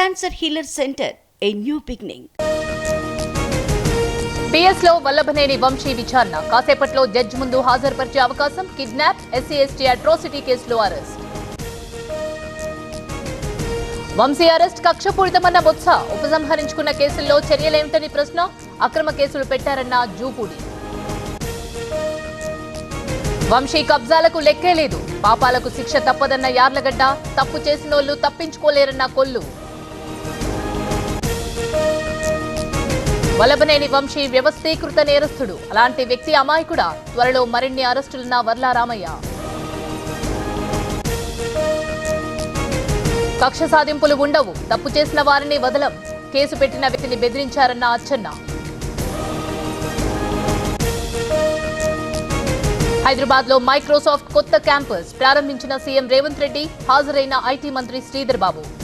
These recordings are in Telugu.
Cancer Healer Center, a new beginning. PS లో వల్లభనేని వంశీ విచారణ కాసేపట్లో జడ్జి ముందు హాజరుపరిచే అవకాశం. కిడ్నాప్, SC/ST అట్రాసిటీ కేసులో అరెస్ట్. వంశీ అరెస్ట్ కక్షపూరితమన్న బొత్స. ఉపసంహరించుకున్న కేసుల్లో చర్యలేమిటని ప్రశ్న. అక్రమ కేసులు పెట్టారన్న జూపూడి. వంశీ కబ్జాలకు లెక్కే లేదు. పాపాలకు శిక్ష తప్పదన్న యార్లగడ్డ. తప్పు చేసినోళ్లు తప్పించుకోలేరన్న కొల్లు. వల్లభనేని వంశీ వ్యవస్థీకృత నేరస్తుడు. అలాంటి వ్యక్తి అమాయకుడా? త్వరలో మరిన్ని అరెస్టులున్న వర్ల రామయ్య. కక్ష సాధింపులు ఉండవు. తప్పు చేసిన వారిని వదలం. కేసు పెట్టిన వ్యక్తిని బెదిరించారన్న అచ్చెన్న. హైదరాబాద్ లో మైక్రోసాఫ్ట్ కొత్త క్యాంపస్ ప్రారంభించిన సీఎం రేవంత్ రెడ్డి. హాజరైన ఐటీ మంత్రి శ్రీధర్ బాబు.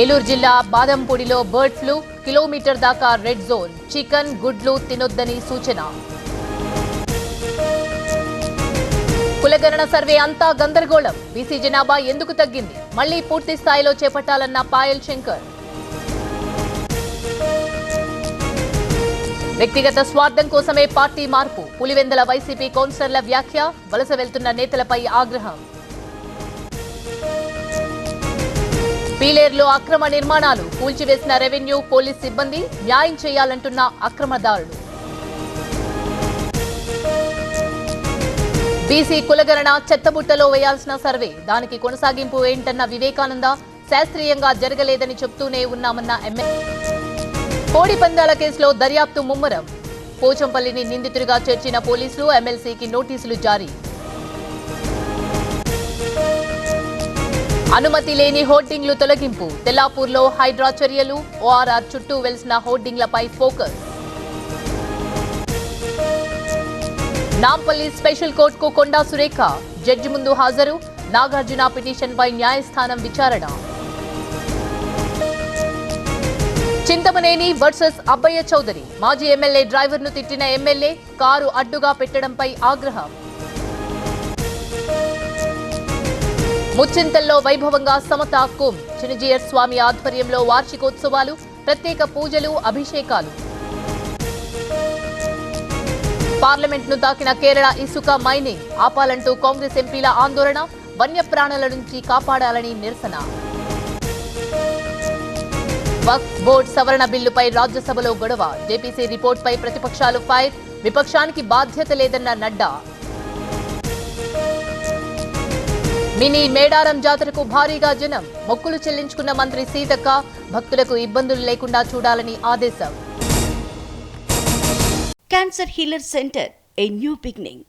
ఏలూరు జిల్లా బాదంపూడిలో బర్డ్ ఫ్లూ. కిలోమీటర్ దాకా రెడ్ జోన్. చికెన్, గుడ్లు తినొద్దని సూచన. కులగణన సర్వే అంతా గందరగోళం. బీసీ జనాభా ఎందుకు తగ్గింది? మళ్లీ పూర్తి స్థాయిలో చేపట్టాలన్న పాయల్ శంకర్. వ్యక్తిగత స్వార్థం కోసమే పార్టీ మార్పు. పులివెందుల వైసీపీ కౌన్సిలర్ల వ్యాఖ్య. వలస వెళ్తున్న నేతలపై ఆగ్రహం. పీలేరులో అక్రమ నిర్మాణాలు. కూల్చివేసిన రెవెన్యూ, పోలీస్ సిబ్బంది. న్యాయం చేయాలంటున్న అక్రమదారులు. బీసీ కులగణన చెత్తబుట్టలో వేయాల్సిన సర్వే. దానికి కొనసాగింపు ఏంటన్న వివేకానంద. శాస్త్రీయంగా జరగలేదని చెప్తూనే ఉన్నామన్న ఎమ్మెల్యే. కోడి పందాల కేసులో దర్యాప్తు ముమ్మరం. పోచంపల్లిని నిందితుడిగా చేర్చిన పోలీసులు. ఎమ్మెల్సీకి నోటీసులు జారీ. అనుమతి లేని హోర్డింగ్లు తొలగింపు. తెల్లాపూర్లో హైడ్రా చర్యలు. ఓఆర్ఆర్ చుట్టూ వెలిసిన హోర్డింగ్లపై ఫోకస్. నాంపల్లి స్పెషల్ కోర్టుకు కొండా సురేఖ. జడ్జి ముందు హాజరు. నాగార్జున పిటిషన్పై న్యాయస్థానం విచారణ. చింతమనేని వర్సెస్ అబ్బయ్య చౌదరి. మాజీ ఎమ్మెల్యే డ్రైవర్ను తిట్టిన ఎమ్మెల్యే. కారు అడ్డుగా పెట్టడంపై ఆగ్రహం. ముచ్చింతల్లో వైభవంగా సమతా కుంభ్. చినజీయర్ స్వామి ఆధ్వర్యంలో వార్షికోత్సవాలు. ప్రత్యేక పూజలు, అభిషేకాలు. పార్లమెంట్ను తాకిన కేరళ ఇసుక మైనింగ్. ఆపాలంటూ కాంగ్రెస్ ఎంపీల ఆందోళన. వన్యప్రాణుల నుంచి కాపాడాలని నిరసన. వక్ఫ్ బోర్డు సవరణ బిల్లుపై రాజ్యసభలో గొడవ. జేపీసీ రిపోర్టుపై ప్రతిపక్షాలు ఫైర్. విపక్షానికి బాధ్యత లేదన్న నడ్డా. మినీ మేడారం జాతరకు భారీగా జనం. మొక్కులు చెల్లించుకున్న మంత్రి సీతక్క. భక్తులకు ఇబ్బందులు లేకుండా చూడాలని ఆదేశం. Cancer Healer Center, a new beginning.